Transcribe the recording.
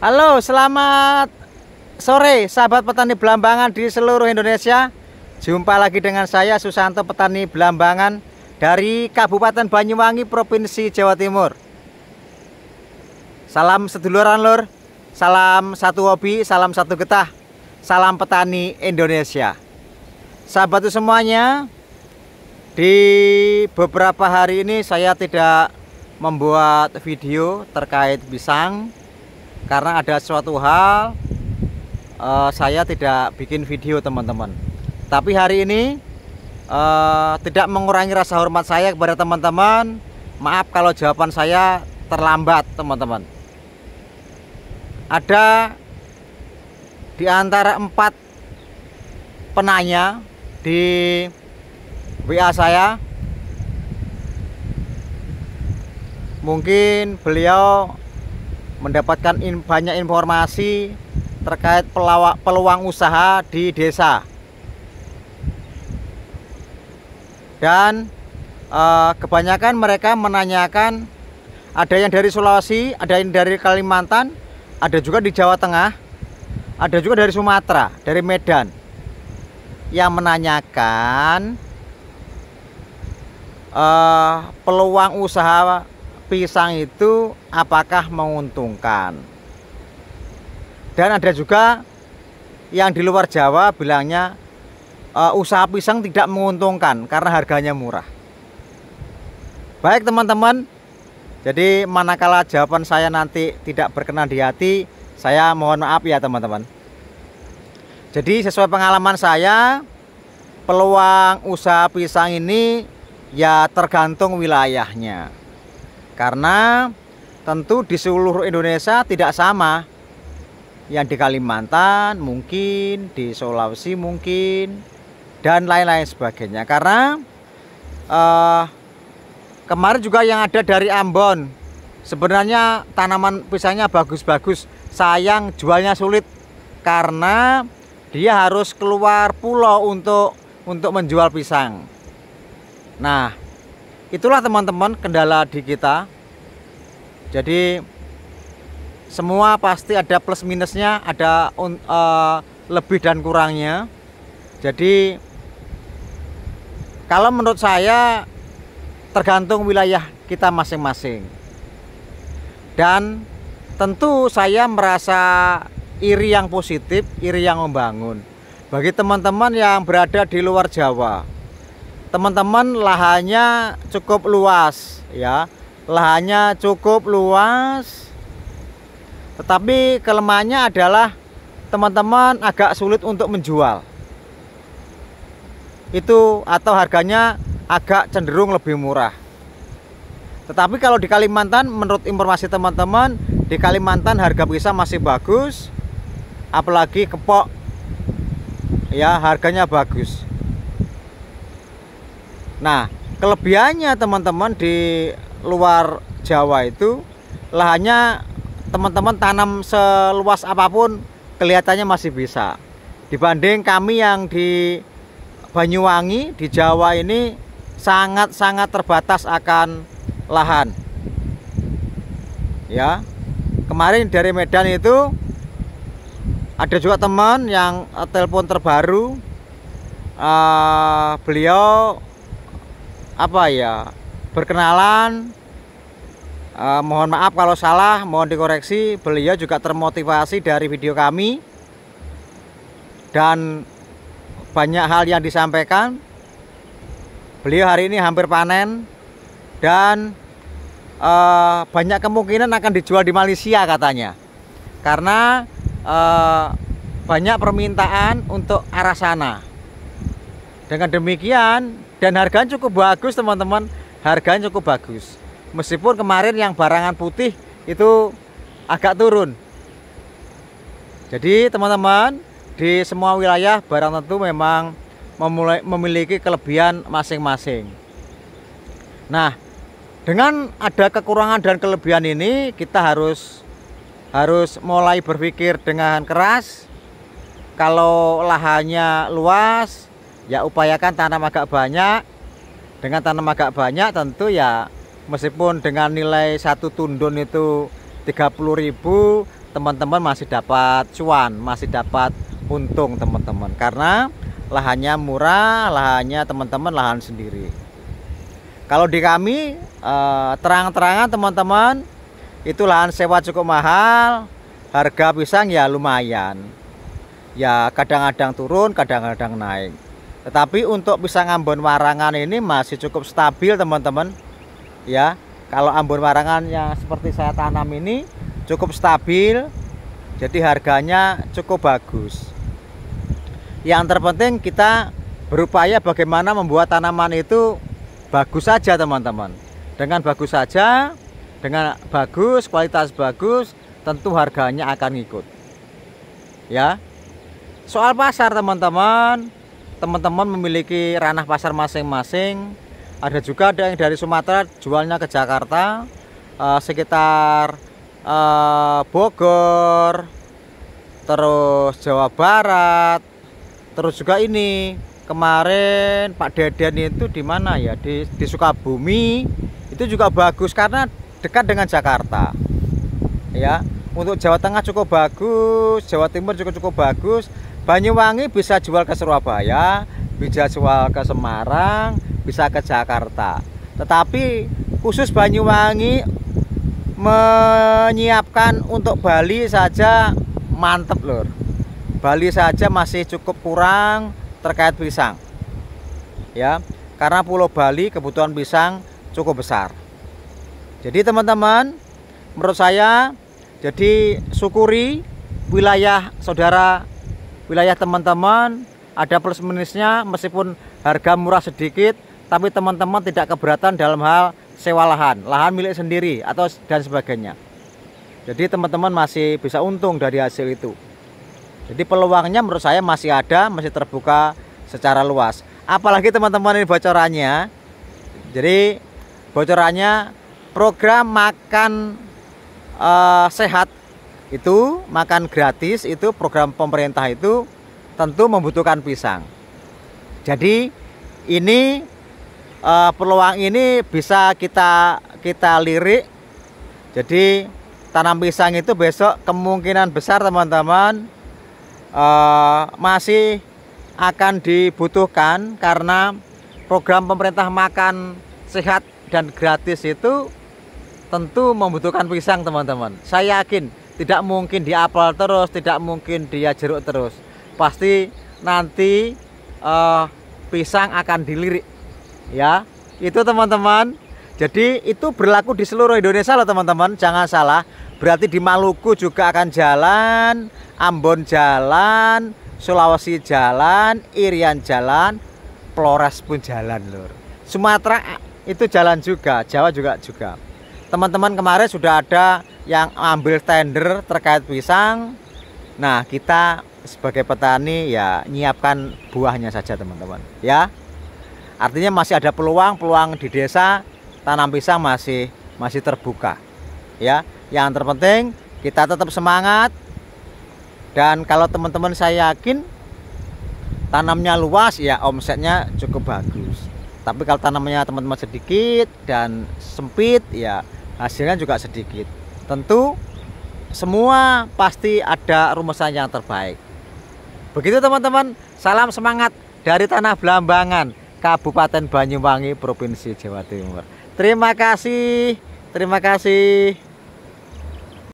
Halo, selamat sore sahabat petani Belambangan di seluruh Indonesia. Jumpa lagi dengan saya Susanto, petani Belambangan dari Kabupaten Banyuwangi, Provinsi Jawa Timur. Salam seduluran lur, salam satu hobi, salam satu getah, salam petani Indonesia. Sahabat semuanya, di beberapa hari ini saya tidak membuat video terkait pisang karena ada suatu hal saya tidak bikin video teman-teman. Tapi hari ini tidak mengurangi rasa hormat saya kepada teman-teman. Maaf kalau jawaban saya terlambat teman-teman. Ada di antara 4 penanya di WA saya, mungkin beliau mendapatkan banyak informasi terkait peluang usaha di desa. Dan kebanyakan mereka menanyakan, ada yang dari Sulawesi, ada yang dari Kalimantan, ada juga di Jawa Tengah, ada juga dari Sumatera, dari Medan, yang menanyakan peluang usaha pisang itu apakah menguntungkan. Dan ada juga yang di luar Jawa bilangnya usaha pisang tidak menguntungkan karena harganya murah. Baik teman-teman, jadi manakala jawaban saya nanti tidak berkenan di hati, saya mohon maaf ya teman-teman. Jadi sesuai pengalaman saya, peluang usaha pisang ini ya tergantung wilayahnya. Karena tentu di seluruh Indonesia tidak sama. Yang di Kalimantan mungkin, di Sulawesi mungkin, dan lain-lain sebagainya. Karena kemarin juga yang ada dari Ambon, sebenarnya tanaman pisangnya bagus-bagus, sayang jualnya sulit karena dia harus keluar pulau untuk menjual pisang. Nah, itulah teman-teman kendala di kita. Jadi semua pasti ada plus minusnya, ada lebih dan kurangnya. Jadi kalau menurut saya tergantung wilayah kita masing-masing. Dan tentu saya merasa iri yang positif, iri yang membangun. Bagi teman-teman yang berada di luar Jawa, teman-teman lahannya cukup luas ya, lahannya cukup luas, tetapi kelemahannya adalah teman-teman agak sulit untuk menjual itu, atau harganya agak cenderung lebih murah. Tetapi kalau di Kalimantan, menurut informasi teman-teman, di Kalimantan harga pisang masih bagus, apalagi kepok ya, harganya bagus. Nah, kelebihannya teman-teman di luar Jawa itu lahannya teman-teman tanam seluas apapun kelihatannya masih bisa. Dibanding kami yang di Banyuwangi, di Jawa ini sangat-sangat terbatas akan lahan. Ya, kemarin dari Medan itu ada juga teman yang telepon terbaru, beliau berkenalan, mohon maaf kalau salah, mohon dikoreksi. Beliau juga termotivasi dari video kami dan banyak hal yang disampaikan. Beliau hari ini hampir panen dan banyak kemungkinan akan dijual di Malaysia katanya, karena banyak permintaan untuk arah sana. Dengan demikian, dan harganya cukup bagus teman-teman, harganya cukup bagus. Meskipun kemarin yang barangan putih itu agak turun. Jadi teman-teman, di semua wilayah barang tentu memang memiliki kelebihan masing-masing. Nah, dengan ada kekurangan dan kelebihan ini, kita harus mulai berpikir dengan keras. Kalau lahannya luas, ya upayakan tanam agak banyak. Dengan tanam agak banyak tentu ya, meskipun dengan nilai 1 tundun itu 30.000, teman-teman masih dapat cuan, masih dapat untung teman-teman, karena lahannya murah, lahannya teman-teman lahan sendiri. Kalau di kami terang-terangan teman-teman, itu lahan sewa cukup mahal, harga pisang ya lumayan, ya kadang-kadang turun, kadang-kadang naik. Tetapi untuk pisang Ambon Warangan ini masih cukup stabil teman-teman ya. Kalau Ambon Warangan yang seperti saya tanam ini cukup stabil, jadi harganya cukup bagus. Yang terpenting kita berupaya bagaimana membuat tanaman itu bagus saja teman-teman. Dengan bagus saja, dengan bagus, kualitas bagus, tentu harganya akan ikut ya. Soal pasar teman-teman, teman-teman memiliki ranah pasar masing-masing. Ada juga ada yang dari Sumatera jualnya ke Jakarta, sekitar Bogor, terus Jawa Barat, terus juga ini kemarin Pak Deden itu di mana ya, di Sukabumi, itu juga bagus karena dekat dengan Jakarta ya. Untuk Jawa Tengah cukup bagus, Jawa Timur juga cukup bagus, Banyuwangi bisa jual ke Surabaya, bisa jual ke Semarang, bisa ke Jakarta. Tetapi khusus Banyuwangi menyiapkan untuk Bali saja mantep lur. Bali saja masih cukup kurang terkait pisang ya, karena Pulau Bali kebutuhan pisang cukup besar. Jadi teman-teman, menurut saya, jadi syukuri wilayah saudara, wilayah teman-teman ada plus minusnya, meskipun harga murah sedikit, tapi teman-teman tidak keberatan dalam hal sewa lahan milik sendiri atau dan sebagainya. Jadi teman-teman masih bisa untung dari hasil itu. Jadi peluangnya menurut saya masih ada, masih terbuka secara luas. Apalagi teman-teman ini bocorannya. Jadi bocorannya program makan sehat itu, makan gratis itu, program pemerintah itu tentu membutuhkan pisang. Jadi ini peluang ini bisa kita lirik. Jadi tanam pisang itu besok kemungkinan besar teman-teman masih akan dibutuhkan, karena program pemerintah makan sehat dan gratis itu tentu membutuhkan pisang teman-teman. Saya yakin tidak mungkin dia apel terus, tidak mungkin dia jeruk terus, pasti nanti pisang akan dilirik ya. Itu teman-teman. Jadi itu berlaku di seluruh Indonesia loh teman-teman, jangan salah. Berarti di Maluku juga akan jalan, Ambon jalan, Sulawesi jalan, Irian jalan, Flores pun jalan lur. Sumatera itu jalan juga, Jawa juga. Teman-teman kemarin sudah ada yang ambil tender terkait pisang. Nah, kita sebagai petani ya nyiapkan buahnya saja teman-teman ya. Artinya masih ada peluang di desa tanam pisang masih terbuka ya. Yang terpenting kita tetap semangat, dan kalau teman-teman saya yakin tanamnya luas ya omsetnya cukup bagus. Tapi kalau tanamannya teman-teman sedikit dan sempit ya hasilnya juga sedikit. Tentu semua pasti ada rumusan yang terbaik. Begitu teman-teman, salam semangat dari Tanah Blambangan, Kabupaten Banyuwangi, Provinsi Jawa Timur. Terima kasih.